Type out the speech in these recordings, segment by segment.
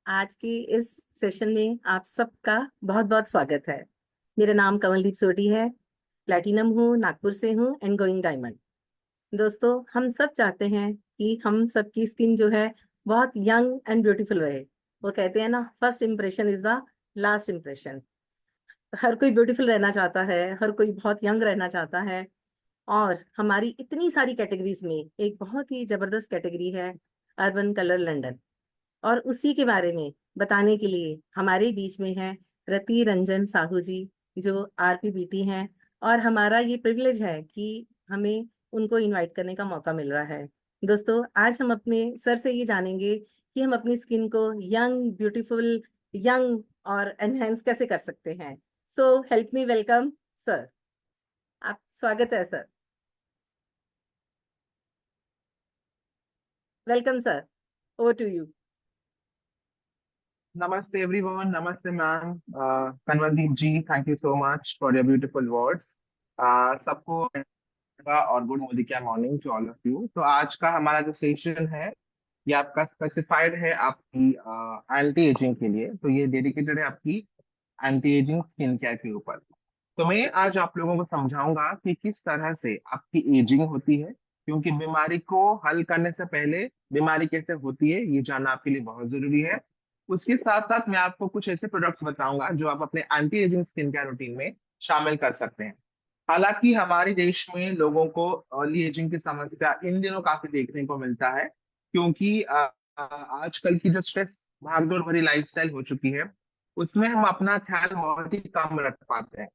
आज की इस सेशन में आप सबका बहुत बहुत स्वागत है। मेरा नाम कमलदीप सोटी है। प्लैटिनम हूँ, नागपुर से हूँ एंड गोइंग डायमंड। दोस्तों, हम सब चाहते हैं कि हम सबकी स्किन जो है बहुत यंग एंड ब्यूटीफुल रहे। वो कहते हैं ना, first impression is the last impression. हर कोई ब्यूटीफुल रहना चाहता है, हर कोई बहुत यंग रहना चाहता है। और हमारी इतनी सारी कैटेगरीज में एक बहुत ही जबरदस्त कैटेगरी है अर्बन कलर लंदन। और उसी के बारे में बताने के लिए हमारे बीच में है रति रंजन साहू जी, जो आरपीबीटी हैं। और हमारा ये प्रिविलेज है कि हमें उनको इनवाइट करने का मौका मिल रहा है। दोस्तों, आज हम अपने सर से ये जानेंगे कि हम अपनी स्किन को यंग, ब्यूटीफुल, यंग और एनहेंस कैसे कर सकते हैं। So help me welcome sir. आप, स्वागत है sir. Welcome sir, over to you. Namaste everyone. Namaste ma'am. Kanwaldeep ji, thank you so much for your beautiful words. सबको और गुड मोदी क्या morning to all of you. तो आज का हमारा जो सेशन है ये आपका स्पेसिफाइड है आपकी एंटी एजिंग के लिए। तो ये डेडिकेटेड है आपकी एंटी एजिंग स्किन केयर के ऊपर। तो मैं आज आप लोगों को समझाऊंगा कि किस तरह से आपकी एजिंग होती है, क्योंकि बीमारी को हल करने से पहले बीमारी कैसे होती है ये जानना आपके लिए बहुत जरूरी है। उसके साथ साथ मैं आपको कुछ ऐसे प्रोडक्ट्स बताऊंगा जो आप अपने anti ageing skin care routine में शामिल कर सकते हैं। हालांकि हमारे देश में लोगों को अर्ली एजिंग की समस्या इन दिनों काफी देखने को मिलता है, क्योंकि आजकल की जो स्ट्रेस भागदौड़ भरी लाइफस्टाइल हो चुकी है उसमें हम अपना ख्याल बहुत ही कम रख पाते हैं,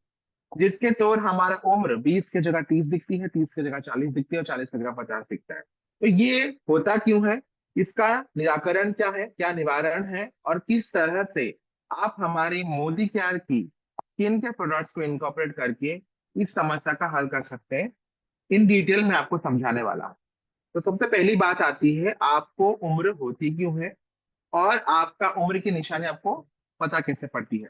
जिसके तौर हमारा उम्र 20 की जगह 30 दिखती है, 30 की जगह 40 दिखती है और 40 की जगह 50 दिखता है। तो ये होता क्यों है, इसका निराकरण क्या है, क्या निवारण है, और किस तरह से आप हमारी मोदी केयर की स्किन के प्रोडक्ट्स को इनकॉर्पोरेट करके इस समस्या का हल कर सकते हैं, इन डिटेल में आपको समझाने वाला हूं। तो सबसे पहली बात आती है, आपको उम्र होती क्यों है और आपका उम्र की निशानी आपको पता कैसे पड़ती है।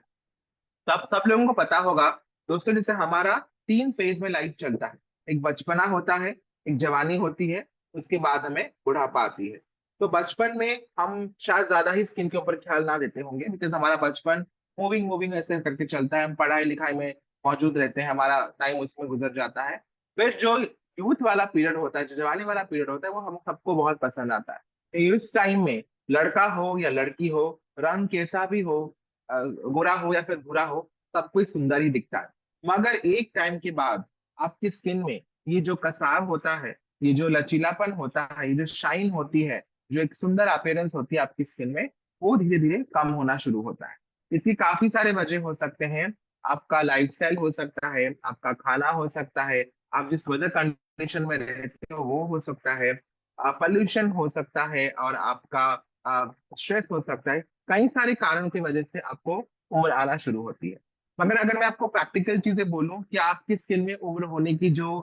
तो आप सब लोगों को पता होगा दोस्तों, जैसे हमारा 3 फेज में लाइफ चलता है। एक बचपना होता है, एक जवानी होती है, उसके बाद हमें बुढ़ापा आती है। तो बचपन में हम शायद ज्यादा ही स्किन के ऊपर ख्याल ना देते होंगे, बिकॉज हमारा बचपन मूविंग मूविंग ऐसे करके चलता है, हम पढ़ाई लिखाई में मौजूद रहते हैं, हमारा टाइम उसमें गुजर जाता है। फिर जो यूथ वाला पीरियड होता है, जो जवानी वाला पीरियड होता है, वो हम सबको बहुत पसंद आता है। तो इस टाइम में लड़का हो या लड़की हो, रंग कैसा भी हो, गोरा हो या फिर भूरा हो, सब कोई सुंदर ही दिखता है। मगर एक टाइम के बाद आपकी स्किन में ये जो कसाव होता है, ये जो लचीलापन होता है, ये जो शाइन होती है, जो एक सुंदर अपीयरेंस होती है आपकी स्किन में, वो धीरे धीरे कम होना शुरू होता है। इसकी काफी सारे वजह हो सकते हैं। आपका लाइफस्टाइल हो सकता है, आपका खाना हो सकता है, आप जिस वेदर कंडीशन में रहते हो वो हो सकता है, पॉल्यूशन हो सकता है, और आपका स्ट्रेस हो सकता है। कई सारे कारणों की वजह से आपको उम्र आना शुरू होती है। मगर अगर मैं आपको प्रैक्टिकल चीजें बोलूं कि आपकी स्किन में उम्र होने की जो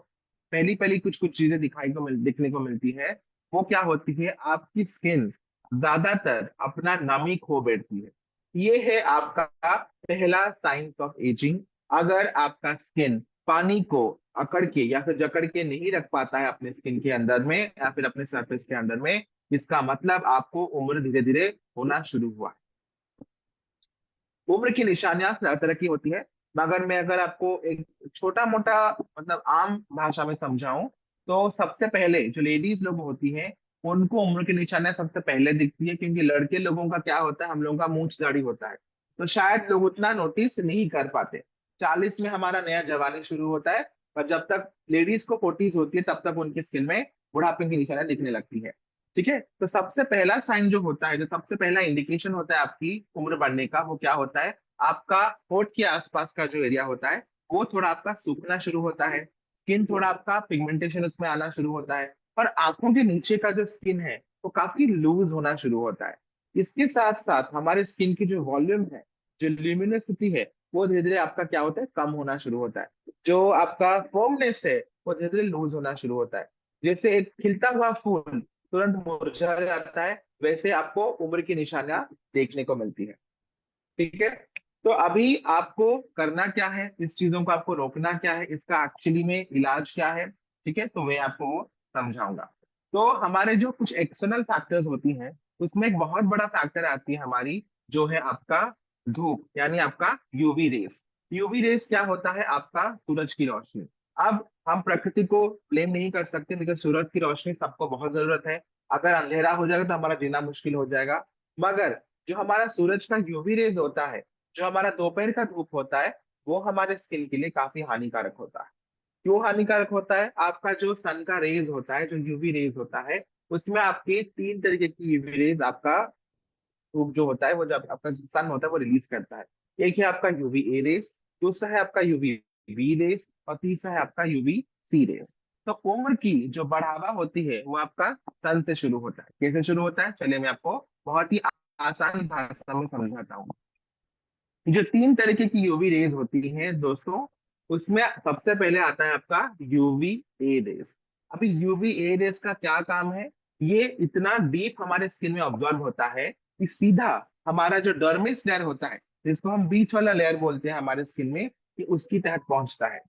पहली पहली कुछ कुछ चीजें दिखने को मिलती है, वो क्या होती है, आपकी स्किन ज्यादातर अपना नमी खो बैठती है। ये है आपका पहला साइंस ऑफ एजिंग। अगर आपका स्किन पानी को अकड़ के या फिर जकड़ के नहीं रख पाता है अपने स्किन के अंदर में या फिर अपने सरफेस के अंदर में, इसका मतलब आपको उम्र धीरे धीरे होना शुरू हुआ है। उम्र की निशानियां तरह तरह की होती है, मगर मैं अगर आपको एक छोटा मोटा मतलब आम भाषा में समझाऊं, तो सबसे पहले जो लेडीज लोग होती हैं उनको उम्र की निशानियां सबसे पहले दिखती है, क्योंकि लड़के लोगों का क्या होता है, हम लोगों का मूंछ दाढ़ी होता है, तो शायद लोग उतना नोटिस नहीं कर पाते। 40 में हमारा नया जवानी शुरू होता है, पर जब तक लेडीज को 40s होती है तब तक उनकी स्किन में बुढ़ापे की निशानियां दिखने लगती है। ठीक है, तो सबसे पहला साइन जो होता है, जो सबसे पहला इंडिकेशन होता है आपकी उम्र बढ़ने का, वो क्या होता है, आपका होठ के आसपास का जो एरिया होता है वो थोड़ा आपका सूखना शुरू होता है, स्किन थोड़ा आपका पिगमेंटेशन उसमें आना शुरू होता है, और आंखों के नीचे का जो स्किन है वो काफी लूज होना शुरू होता है। इसके साथ साथ हमारे स्किन की जो वॉल्यूम है, जो ल्यूमिनोसिटी है, वो धीरे धीरे आपका क्या होता है, कम होना शुरू होता है। जो आपका फर्मनेस है वो धीरे धीरे लूज होना शुरू होता है। जैसे एक खिलता हुआ फूल तुरंत मुरझा जाता है, वैसे आपको उम्र की निशानियां देखने को मिलती है। ठीक है, तो अभी आपको करना क्या है, इस चीजों को आपको रोकना क्या है, इसका एक्चुअली में इलाज क्या है, ठीक है, तो मैं आपको वो समझाऊंगा। तो हमारे जो कुछ एक्सटर्नल फैक्टर्स होती हैं उसमें एक बहुत बड़ा फैक्टर आती है हमारी, जो है आपका धूप, यानी आपका यूवी रेस। यूवी रेस क्या होता है? आपका सूरज की रोशनी। अब हम प्रकृति को ब्लेम नहीं कर सकते, लेकिन सूरज की रोशनी सबको बहुत जरूरत है। अगर अंधेरा हो जाएगा तो हमारा जीना मुश्किल हो जाएगा। मगर जो हमारा सूरज का यूवी रेज होता है, जो हमारा दोपहर का धूप होता है, वो हमारे स्किन के लिए काफी हानिकारक होता है। क्यों हानिकारक होता है? आपका जो सन का रेज होता है, जो यूवी रेज होता है, उसमें आपके तीन तरीके की यूवी रेज आपका धूप जो होता है, वो जो आपका सन होता है वो रिलीज करता है। एक है आपका यूवी ए रेस, दूसरा है आपका यूवी बी रेस, और तीसरा है आपका यूवी सी रेस। तो उम्र की जो बढ़ावा होती है वो आपका सन से शुरू होता है। कैसे शुरू होता है? चलिए मैं आपको बहुत ही आसान भाषा में समझाता हूँ। जो तीन तरीके की यूवी रेज होती हैं दोस्तों, उसमें सबसे पहले आता है आपका यूवी ए रेस। अभी यूवी ए रेस का क्या काम है? ये इतना डीप हमारे स्किन में ऑब्जॉर्व होता है कि सीधा हमारा जो डर्मिस लेयर होता है, जिसको हम बीच वाला लेयर बोलते हैं हमारे स्किन में, कि उसकी तहत पहुंचता है।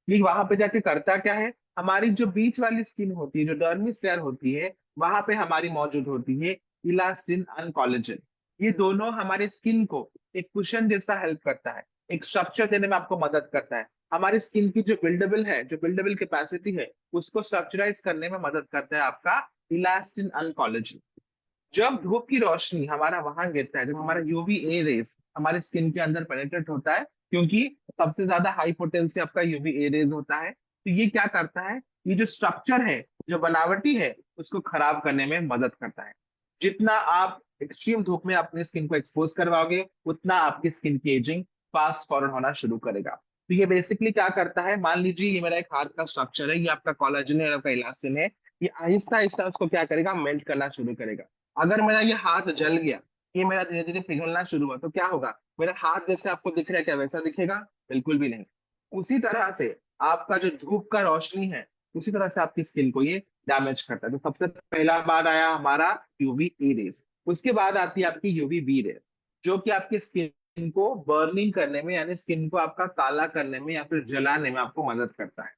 ये वहां पे जाके करता क्या है? हमारी जो बीच वाली स्किन होती है, जो डर्मिस लेयर होती है, वहां पे हमारी मौजूद होती है इलास्टिन एंड कोलेजन। ये दोनों हमारे स्किन को एक कुशन जैसा हेल्प करता है, एक स्ट्रक्चर देने में आपको मदद करता है। हमारी स्किन की जो बिल्डेबल है, जो बिल्डेबल कैपेसिटी है, उसको स्ट्रक्चराइज करने में मदद करता है आपका इलास्टिन एंड कोलेजन। जब धूप की रोशनी हमारा वहां गिरता है, जब हमारा यूवी ए रेज हमारे स्किन के अंदर पेनिट्रेट होता है, क्योंकि सबसे ज्यादा हाई पोटेंसी आपका यूवी ए रेज होता है, तो ये क्या करता है? ये जो स्ट्रक्चर है, जो बनावटी है, उसको खराब करने में मदद करता है। जितना आप एक्सट्रीम धूप में अपनी स्किन को एक्सपोज करवाओगे, उतना आपकी स्किन की एजिंग फास्ट फॉरवर्ड होना शुरू करेगा। तो ये बेसिकली क्या करता है? मान लीजिए ये मेरा एक हाथ का स्ट्रक्चर है, ये आपका कोलेजन है और आपका इलास्टिन है। ये आहिस्ता आहिस्ता उसको क्या करेगा? मेल्ट करना शुरू करेगा। अगर मेरा ये हाथ जल गया, ये मेरा धीरे धीरे पिघलना शुरू हुआ, तो क्या होगा? मेरा हाथ जैसे आपको दिख रहा है, क्या वैसा दिखेगा? बिल्कुल भी नहीं। उसी तरह से आपका जो धूप का रोशनी है, उसी तरह से आपकी स्किन को ये डैमेज करता है। तो सबसे पहला बार आया हमारा यूवी ए रेस। उसके बाद आती है आपकी यूवी बी रेस, जो कि आपकी स्किन को बर्निंग करने में, यानी स्किन को आपका काला करने में या फिर जलाने में आपको मदद करता है।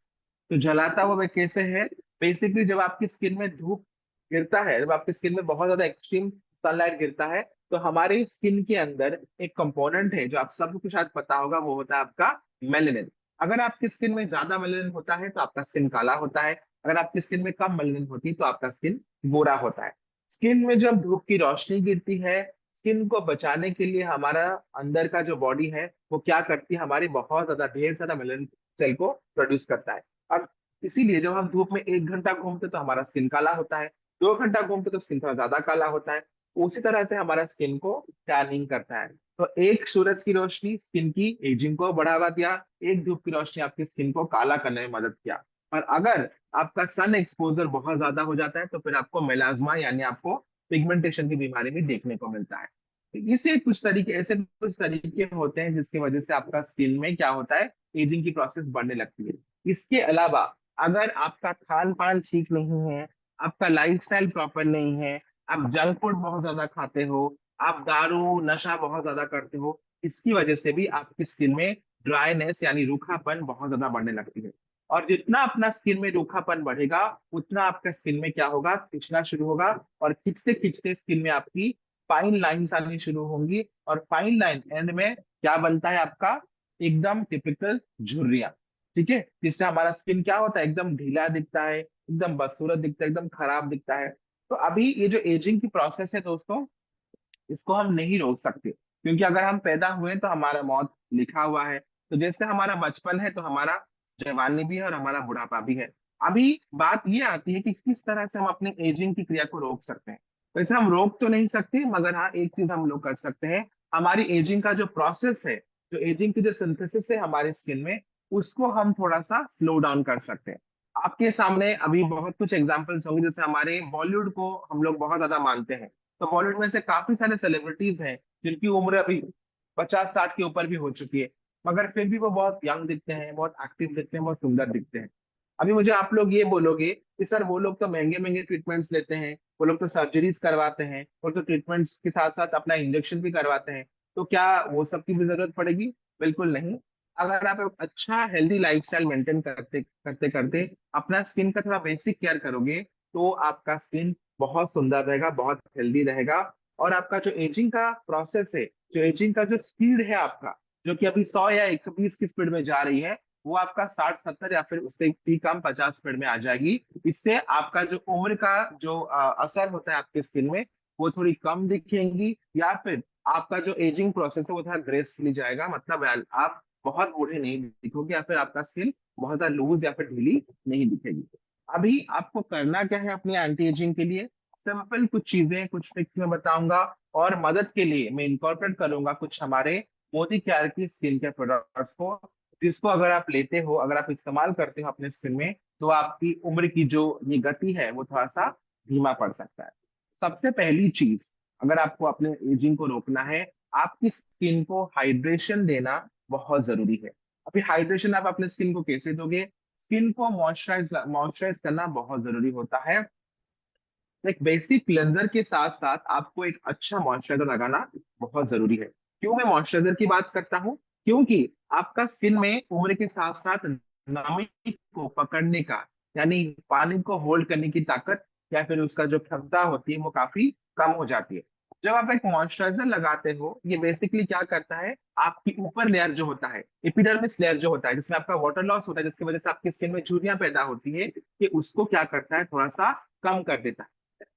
तो जलाता हुआ वह कैसे है? बेसिकली जब आपकी स्किन में धूप गिरता है, जब आपकी स्किन में बहुत ज्यादा एक्सट्रीम सनलाइट गिरता है, तो हमारी स्किन के अंदर एक कंपोनेंट है जो आप सबको शायद पता होगा, वो होता है आपका मेलेनिन। अगर आपकी स्किन में ज्यादा मेलेनिन होता है तो आपका स्किन काला होता है। अगर आपकी स्किन में कम मेलेनिन होती है तो आपका स्किन गोरा होता है। स्किन में जब धूप की रोशनी गिरती है, स्किन को बचाने के लिए हमारा अंदर का जो बॉडी है वो क्या करती है? हमारी बहुत ज्यादा ढेर सारा मेलेनिन सेल को प्रोड्यूस करता है। और इसीलिए जब हम धूप में 1 घंटा घूमते तो हमारा स्किन काला होता है, 2 घंटा घूमते तो स्किन थोड़ा ज्यादा काला होता है। उसी तरह से हमारा स्किन को टैनिंग करता है। तो एक सूरज की रोशनी स्किन की एजिंग को बढ़ावा दिया, एक धूप की रोशनी आपकी स्किन को काला करने में मदद किया। और अगर आपका सन एक्सपोजर बहुत ज्यादा हो जाता है तो फिर आपको मेलाज्मा, यानी आपको पिगमेंटेशन की बीमारी भी देखने को मिलता है। तो इसे कुछ तरीके, ऐसे कुछ तरीके होते हैं जिसकी वजह से आपका स्किन में क्या होता है? एजिंग की प्रोसेस बढ़ने लगती है। इसके अलावा अगर आपका खान पान ठीक नहीं है, आपका लाइफस्टाइल प्रॉपर नहीं है, आप जंक फूड बहुत ज्यादा खाते हो, आप दारू नशा बहुत ज्यादा करते हो, इसकी वजह से भी आपकी स्किन में ड्राइनेस यानी रूखापन बहुत ज्यादा बढ़ने लगती है। और जितना अपना स्किन में रूखापन बढ़ेगा, उतना आपका स्किन में क्या होगा? खिंचना शुरू होगा। और खिंचते खिंचते स्किन में आपकी फाइन लाइंस आनी शुरू होंगी, और फाइन लाइन एंड में क्या बनता है आपका? एकदम टिपिकल झुर्रियां। ठीक है, जिससे हमारा स्किन क्या होता है? एकदम ढीला दिखता है, एकदम बदसूरत दिखता है, एकदम खराब दिखता है। तो अभी ये जो एजिंग की प्रोसेस है दोस्तों, इसको हम नहीं रोक सकते, क्योंकि अगर हम पैदा हुए तो हमारा मौत लिखा हुआ है। तो जैसे हमारा बचपन है तो हमारा जवानी भी है और हमारा बुढ़ापा भी है। अभी बात ये आती है कि किस तरह से हम अपने एजिंग की क्रिया को रोक सकते हैं। वैसे हम रोक तो नहीं सकते, मगर हाँ एक चीज हम लोग कर सकते हैं। हमारी एजिंग का जो प्रोसेस है, जो एजिंग की जो सिंथेसिस है हमारे स्किन में, उसको हम थोड़ा सा स्लो डाउन कर सकते हैं। आपके सामने अभी बहुत कुछ एग्जांपल्स होंगे, जैसे हमारे बॉलीवुड को हम लोग बहुत ज्यादा मानते हैं। तो बॉलीवुड में से काफी सारे सेलिब्रिटीज हैं जिनकी उम्र अभी 50-60 के ऊपर भी हो चुकी है, मगर फिर भी वो बहुत यंग दिखते हैं, बहुत एक्टिव दिखते हैं, बहुत सुंदर दिखते हैं। अभी मुझे आप लोग ये बोलोगे कि सर वो लोग तो महंगे महंगे ट्रीटमेंट्स लेते हैं, वो लोग तो सर्जरीज करवाते हैं, वो तो ट्रीटमेंट्स के साथ साथ अपना इंजेक्शन भी करवाते हैं, तो क्या वो सब की भी जरूरत पड़ेगी? बिल्कुल नहीं। अगर आप एक अच्छा हेल्दी लाइफस्टाइल मेंटेन करते करते करते अपना स्किन का थोड़ा बेसिक केयर करोगे, तो आपका स्किन बहुत सुंदर रहेगा, बहुत हेल्दी रहेगा। और आपका जो एजिंग का प्रोसेस है, जो एजिंग का जो स्पीड है आपका, जो कि अभी 100 या 120 की स्पीड में जा रही है, वो आपका 60-70 या फिर उससे भी कम 50 स्पीड में आ जाएगी। इससे आपका जो उम्र का जो असर होता है आपके स्किन में, वो थोड़ी कम दिखेंगी, या फिर आपका जो एजिंग प्रोसेस है वो थोड़ा ग्रेसफुली जाएगा। मतलब आप बहुत बूढ़े नहीं दिखोगे, या फिर आपका स्किन बहुत ज्यादा लूज या फिर ढीली नहीं दिखेगी। अभी आपको करना क्या है अपनी एंटी एजिंग के लिए? सिंपल कुछ चीजें, कुछ ट्रिक्स मैं बताऊंगा, और मदद के लिए मैं इनकॉर्पोरेट करूंगा कुछ हमारे मोदी केयर की स्किन केयर प्रोडक्ट्स को, जिसको अगर आप लेते हो, अगर आप इस्तेमाल करते हो अपने स्किन में, तो आपकी उम्र की जो ये गति है वो थोड़ा सा धीमा पड़ सकता है। सबसे पहली चीज, अगर आपको अपने एजिंग को रोकना है, आपकी स्किन को हाइड्रेशन देना बहुत जरूरी है। अभी हाइड्रेशन आप अपने स्किन को कैसे दोगे? स्किन को मॉइस्चराइज मॉइस्चराइज करना बहुत जरूरी होता है। एक बेसिक क्लेंजर के साथ साथ आपको एक अच्छा मॉइस्चराइजर लगाना बहुत जरूरी है। क्यों मैं मॉइस्चराइजर की बात करता हूँ? क्योंकि आपका स्किन में उम्र के साथ साथ नमी को पकड़ने का, यानी पानी को होल्ड करने की ताकत या फिर उसका जो क्षमता होती है वो काफी कम हो जाती है। जब आप एक मॉइस्चराइजर लगाते हो, ये बेसिकली क्या करता है, आपकी ऊपर लेयर जो होता है, एपिडर्मिस लेयर जो होता है, जिसमें आपका वाटर लॉस होता है, जिसकी वजह से आपकी स्किन में झुर्रियां पैदा होती है, कि उसको क्या करता है, थोड़ा सा कम कर देता है।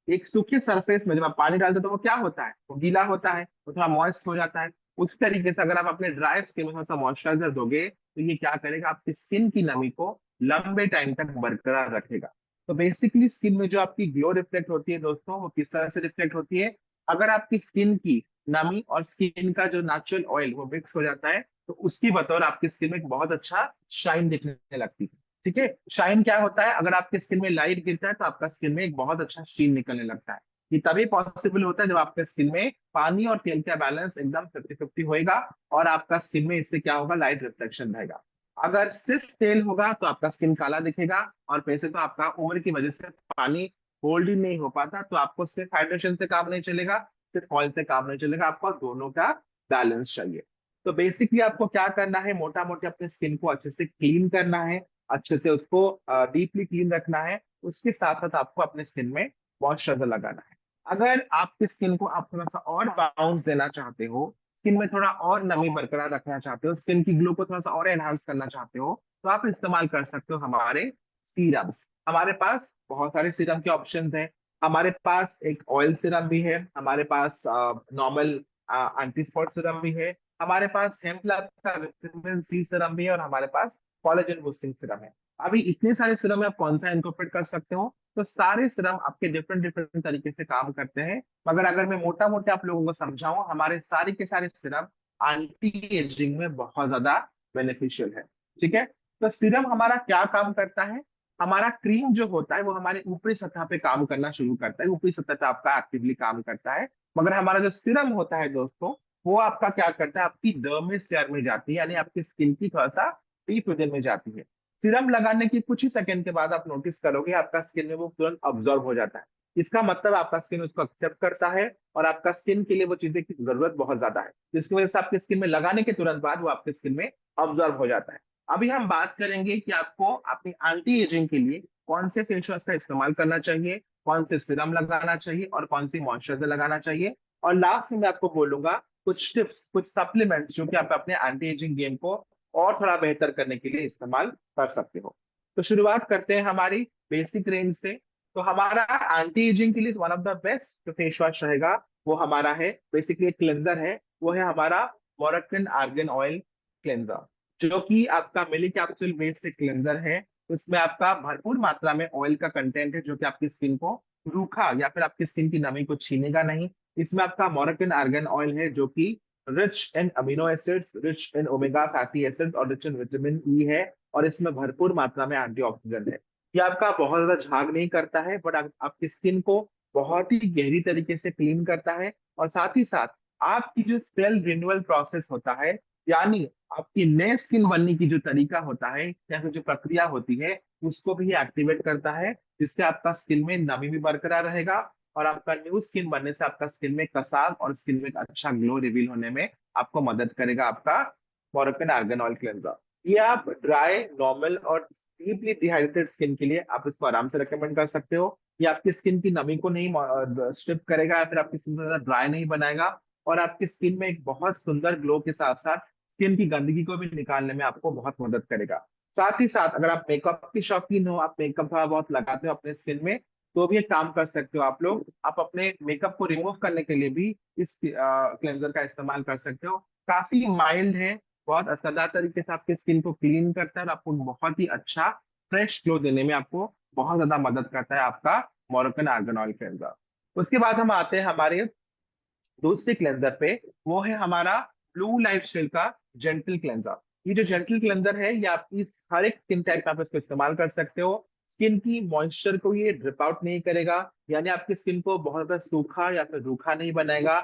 एक सूखे सरफेस में जब आप पानी डालते हो तो वो क्या होता है, वो गीला होता है, वो थोड़ा मॉइस्ट हो जाता है। उस तरीके से अगर आप अपने ड्राई स्किन में थोड़ा सा मॉइस्चराइजर दोगे, तो ये क्या करेगा, आपकी स्किन की नमी को लंबे टाइम तक बरकरार रखेगा। तो बेसिकली स्किन में जो आपकी ग्लो रिफ्लेक्ट होती है दोस्तों, वो किस तरह से रिफ्लेक्ट होती है? अगर आपकी स्किन की नमी और स्किन का जो नेचुरल ऑयल वो मिक्स हो जाता है, तो उसकी बतौर आपकी स्किन में एक बहुत अच्छा शाइन दिखने लगती है। ठीक है, शाइन क्या होता है? अगर आपके स्किन में लाइट गिरता है तो आपका स्किन में एक बहुत अच्छा शीन निकलने लगता है। ये तभी पॉसिबल होता है जब आपके स्किन में पानी और तेल का बैलेंस एकदम 50-50 होएगा, और आपका स्किन में इससे क्या होगा, लाइट रिफ्लेक्शन रहेगा। अगर सिर्फ तेल होगा तो आपका स्किन काला दिखेगा, और वैसे तो आपका उम्र की वजह से पानी होल्ड ही नहीं हो पाता, तो आपको सिर्फ हाइड्रेशन से काम नहीं चलेगा, सिर्फ ऑयल से काम नहीं चलेगा, आपको दोनों का बैलेंस चाहिए। तो बेसिकली आपको क्या करना है, मोटा मोटी अपने स्किन को अच्छे से क्लीन करना है, अच्छे से उसको डीपली क्लीन रखना है। उसके साथ साथ आपको अपने स्किन में मॉइस्चराइजर लगाना है। अगर आपकी स्किन को आप थोड़ा सा और बाउंस देना चाहते हो, स्किन में थोड़ा और नमी बरकरार रखना चाहते हो, स्किन की ग्लो को थोड़ा सा और एनहांस करना चाहते हो, तो आप इस्तेमाल कर सकते हो हमारे सीरम्स। हमारे पास बहुत सारे सीरम के ऑप्शंस हैं। हमारे पास एक ऑयल सिरम भी है, हमारे पास नॉर्मल एंटी स्पॉट सिरम भी है, हमारे पास हेम्प लैब का विटामिन सी सिरम भी है, और हमारे पास कोलेजन बूस्टिंग सिरम है। अभी इतने सारे सिरम में आप कौन सा इनकॉर्पोरेट कर सकते हो? तो सारे सिरम आपके डिफरेंट डिफरेंट तरीके से काम करते हैं, मगर अगर मैं मोटा मोटा आप लोगों को समझाऊं, हमारे सारे के सारे सिरम एंटी एजिंग में बहुत ज्यादा बेनिफिशियल है। ठीक है, तो सिरम हमारा क्या काम करता है? हमारा क्रीम जो होता है वो हमारे ऊपरी सतह पे काम करना शुरू करता है, ऊपरी सतह पे आपका एक्टिवली काम करता है। मगर हमारा जो सिरम होता है दोस्तों, वो आपका क्या करता है, आपकी डर्मिस लेयर में जाती है, यानी आपकी स्किन की थोड़ा सा डीप रीजन में जाती है। सीरम लगाने के कुछ ही सेकंड के बाद आप नोटिस करोगे आपका स्किन में वो तुरंत ऑब्जॉर्व हो जाता है। इसका मतलब आपका स्किन उसको एक्सेप्ट करता है, और आपका स्किन के लिए वो चीजें की जरूरत बहुत ज्यादा है, जिसकी वजह से आपके स्किन में लगाने के तुरंत बाद वो आपके स्किन में ऑब्जॉर्व हो जाता है। अभी हम बात करेंगे कि आपको अपनी एंटी एजिंग के लिए कौन से फेस वॉश का इस्तेमाल करना चाहिए, कौन से सीरम लगाना चाहिए, और कौन सी मॉइस्चराइजर लगाना चाहिए। और लास्ट में मैं आपको बोलूंगा कुछ टिप्स, कुछ सप्लीमेंट्स, जो कि आप अपने एंटी एजिंग गेम को और थोड़ा बेहतर करने के लिए इस्तेमाल कर सकते हो। तो शुरुआत करते हैं हमारी बेसिक रेंज से। तो हमारा एंटी एजिंग के लिए वन ऑफ द बेस्ट जो फेस वॉश रहेगा, वो हमारा है, बेसिकली एक क्लेंजर है, वो है हमारा मोरक्कन आर्गन ऑयल क्लेंजर, जो कि आपका मिली कैप्सूल बेस्ड क्लेंजर है। उसमें आपका भरपूर मात्रा में ऑयल का कंटेंट है, जो कि आपकी स्किन को रूखा या फिर आपकी स्किन की नमी को छीनेगा नहीं। इसमें आपका मोरक्कन आर्गन ऑयल है, जो कि rich in amino acids, rich in omega fatty acids, और रिच इन विटामिन ई है। और इसमें भरपूर मात्रा में एंटीऑक्सीडेंट है। ये आपका बहुत ज्यादा झाग नहीं करता है, बट आपकी स्किन को बहुत ही गहरी तरीके से क्लीन करता है। और साथ ही साथ आपकी जो सेल रिन्यूअल प्रोसेस होता है, यानी आपकी नए स्किन बनने की जो तरीका होता है या फिर जो प्रक्रिया होती है, उसको भी एक्टिवेट करता है, जिससे आपका स्किन में नमी भी बरकरार रहेगा, और आपका न्यू स्किन बनने से आपका स्किन में कसाव और स्किन में एक अच्छा ग्लो रिवील होने में आपको मदद करेगा आपका मोरक्कन आर्गन ऑयल क्लेंजर। ये आप ड्राई, नॉर्मल और डीपली डिहाइड्रेटेड स्किन के लिए आप इसको आराम से रिकमेंड कर सकते हो। ये आपकी स्किन की नमी को नहीं स्ट्रिप करेगा, या फिर आपकी स्किन को ज्यादा ड्राई नहीं बनाएगा, और आपकी स्किन में एक बहुत सुंदर ग्लो के साथ साथ स्किन की गंदगी को भी निकालने में आपको बहुत मदद करेगा। साथ ही साथ अगर आप मेकअप की शौकीन हो, आप मेकअप थोड़ा बहुत लगाते हो अपने स्किन में, तो भी एक काम कर सकते हो आप लोग, आप अपने मेकअप को रिमूव करने के लिए भी इस क्लेंजर का इस्तेमाल कर सकते हो। काफी माइल्ड है, बहुत असरदार तरीके से आपके स्किन को क्लीन करता है, और आपको बहुत ही अच्छा फ्रेश ग्लो देने में आपको बहुत ज्यादा मदद करता है आपका मोरोक्कन आर्गन ऑयल क्लेंजर। उसके बाद हम आते हैं हमारे दूसरे क्लेंजर पे, वो है हमारा ब्लू लाइट शील्ड का जेंटल क्लेंजर। ये जो जेंटल क्लेंजर है, ये आपकी हर एक स्किन टाइप में आप इसको इस्तेमाल कर सकते हो। स्किन की मॉइस्चर को ये ड्रिप आउट नहीं करेगा, यानी आपकी स्किन को बहुत ज्यादा सूखा या फिर रूखा नहीं बनाएगा।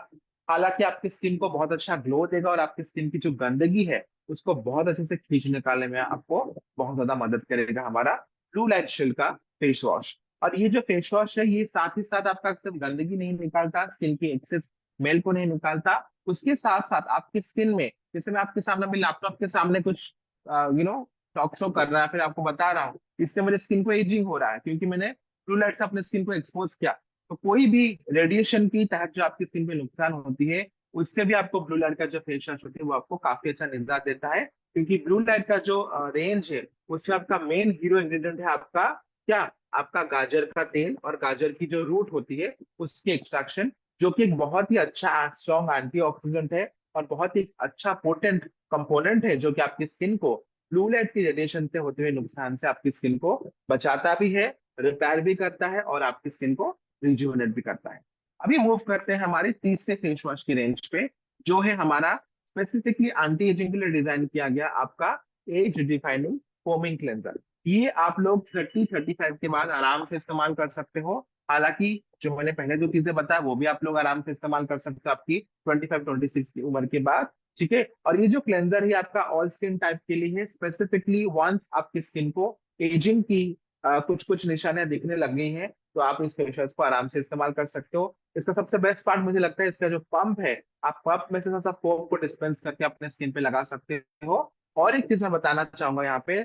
हालांकि आपकी स्किन को बहुत अच्छा ग्लो देगा, और आपकी स्किन की जो गंदगी है उसको बहुत अच्छे से खींच निकालने में आपको बहुत ज्यादा मदद करेगा हमारा ब्लू लाइट शील्ड का फेस वॉश। और ये जो फेस वॉश है, ये साथ ही साथ आपका सिर्फ गंदगी नहीं निकालता, स्किन की एक्सेस मेल को नहीं निकालता, उसके साथ साथ आपकी स्किन में, जैसे मैं आपके सामने, अपने लैपटॉप के सामने कुछ टॉक शो कर रहा है, फिर आपको बता रहा हूँ, इससे मेरे स्किन को एजिंग हो रहा है क्योंकि मैंने ब्लू लाइट से अपने स्किन को एक्सपोज किया। तो कोई भी रेडिएशन की तहत जो आपकी स्किन पे नुकसान होती है, उससे भी आपको ब्लू लाइट का जो फेस वॉश होती है वो आपको काफी अच्छा निजात देता है, क्योंकि ब्लू लाइट का जो रेंज है, उसमें आपका मेन हीरो इंग्रेडिएंट है आपका क्या, आपका गाजर का तेल, और गाजर की जो रूट होती है उसकी एक्सट्रैक्शन, जो कि एक बहुत ही अच्छा स्ट्रॉन्ग एंटीऑक्सीडेंट है, और बहुत ही अच्छा पोटेंट कंपोनेंट है, जो कि आपकी स्किन को ब्लू लाइट की रेडिएशन से होते हुए नुकसान से आपकी स्किन को बचाता भी है, रिपेयर भी करता है, और आपकी स्किन को रिजुवनेट भी करता है। अभी मूव करते हैं हमारे तीसरे फेस वॉश की रेंज पे, जो है हमारा स्पेसिफिकली एंटी एजिंग के लिए डिजाइन किया गया आपका एज डिफाइनिंग फोमिंग क्लेंजर। ये आप लोग 30-35 के बाद आराम से इस्तेमाल कर सकते हो। हालांकि जो मैंने पहले जो चीजें बताया वो भी आप लोग आराम से इस्तेमाल कर सकते हो आपकी 25-26 की उम्र के बाद। ठीक है, और ये जो क्लेंजर है आपका ऑल स्किन टाइप के लिए है, स्पेसिफिकली वंस आपकी स्किन को एजिंग की कुछ कुछ निशानियां दिखने लग गई हैं, तो आप इस फेस वॉश को आराम से इस्तेमाल कर सकते हो। इसका सबसे बेस्ट पार्ट मुझे लगता है इसका जो पंप है, आप पंप में से थोड़ा सा फोम को डिस्पेंस करके अपने स्किन पे लगा सकते हो। और एक चीज मैं बताना चाहूंगा यहाँ पे,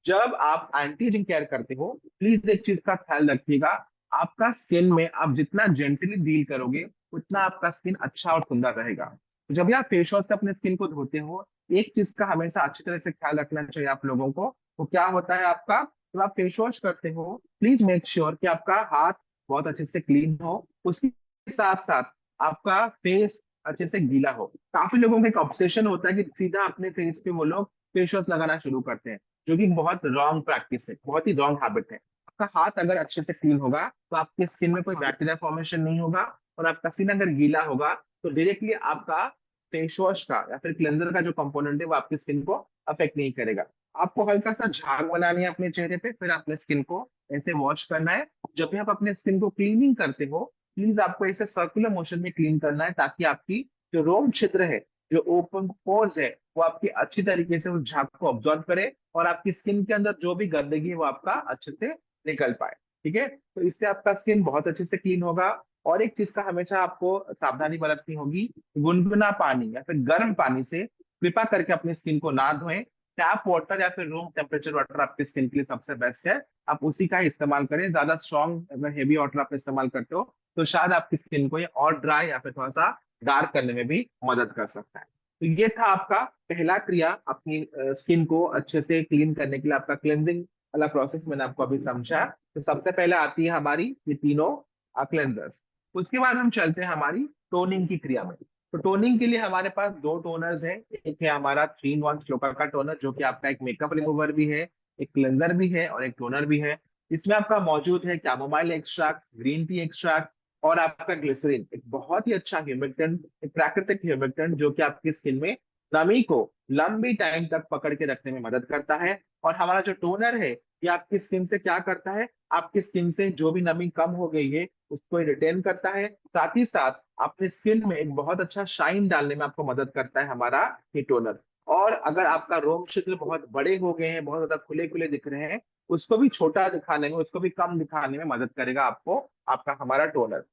जब आप एंटी एजिंग केयर करते हो, प्लीज एक चीज का ख्याल रखिएगा, आपका स्किन में आप जितना जेंटली डील करोगे, उतना आपका स्किन अच्छा और सुंदर रहेगा। तो जब भी आप फेस वॉश से अपने स्किन को धोते हो, एक चीज का हमेशा अच्छी तरह से ख्याल रखना चाहिए आप लोगों को। तो क्या होता है आपका, जब आप फेस वॉश करते हो, प्लीज मेक श्योर कि आपका हाथ बहुत अच्छे से क्लीन हो, उसके साथ साथ आपका फेस अच्छे से गीला हो। काफी लोगों का एक ऑब्सेशन होता है कि सीधा अपने फेस पे वो लोग फेस वॉश लगाना शुरू करते हैं, जो कि बहुत रॉन्ग प्रैक्टिस है, बहुत ही रॉन्ग हैबिट है। आपका हाथ अगर अच्छे से क्लीन होगा, तो आपके स्किन में कोई बैक्टीरिया फॉर्मेशन नहीं होगा, और आपका स्किन अगर गीला होगा, तो डायरेक्टली आपका फेस वॉश का या फिर क्लेंजर का जो कंपोनेंट है वो आपकी स्किन को अफेक्ट नहीं करेगा। आपको हल्का सा झाग बनानी है अपने चेहरे पे, फिर अपने स्किन को ऐसे वॉश करना है। जब भी आप अपने स्किन को क्लीनिंग करते हो, प्लीज आपको ऐसे सर्कुलर मोशन में क्लीन करना है, ताकि आपकी जो रोम छिद्र है, जो ओपन पोर्स है, वो आपकी अच्छी तरीके से उस झाग को ऑब्जॉर्व करे, और आपकी स्किन के अंदर जो भी गंदगी है वो आपका अच्छे से निकल पाए। ठीक है, तो इससे आपका स्किन बहुत अच्छे से क्लीन होगा। और एक चीज का हमेशा आपको सावधानी बरतनी होगी, गुनगुना पानी या फिर गर्म पानी से कृपा करके अपनी स्किन को ना धोएं। टैप वाटर या फिर रूम टेम्परेचर वाटर आपकी स्किन के लिए सबसे बेस्ट है, आप उसी का ही इस्तेमाल करें। ज्यादा स्ट्रॉन्ग अगर हेवी वाटर आप इस्तेमाल करते हो, तो शायद आपकी स्किन को ये और ड्राई या फिर थोड़ा सा डार्क करने में भी मदद कर सकता है। तो ये था आपका पहला क्रिया, अपनी स्किन को अच्छे से क्लीन करने के लिए आपका क्लेंजिंग वाला प्रोसेस मैंने आपको अभी समझा। तो सबसे पहले आती है हमारी ये तीनों क्लेंजर्स। उसके बाद हम चलते हैं हमारी टोनिंग की क्रिया में। तो टोनिंग के लिए हमारे पास दो टोनर्स हैं। एक है हमारा 3-in-1 श्लोका का टोनर, जो कि आपका एक मेकअप रिमूवर भी है, एक क्लेंजर भी है, और एक टोनर भी है। इसमें आपका मौजूद है chamomile extract, green tea extract, और आपका ग्लिसरीन, एक बहुत ही अच्छा ह्यूमिडेंट, एक प्राकृतिक ह्यूमिडेंट, जो कि आपकी स्किन में नमी को लंबी टाइम तक पकड़ के रखने में मदद करता है। और हमारा जो टोनर है, ये आपकी स्किन से क्या करता है, आपकी स्किन से जो भी नमी कम हो गई है उसको रिटेन करता है, साथ ही साथ अपने स्किन में एक बहुत अच्छा शाइन डालने में आपको मदद करता है हमारा ये टोनर। और अगर आपका रोम क्षेत्र बहुत बड़े हो गए हैं, बहुत ज्यादा खुले खुले दिख रहे हैं, उसको भी छोटा दिखाने में, उसको भी कम दिखाने में मदद करेगा आपको आपका हमारा टोनर।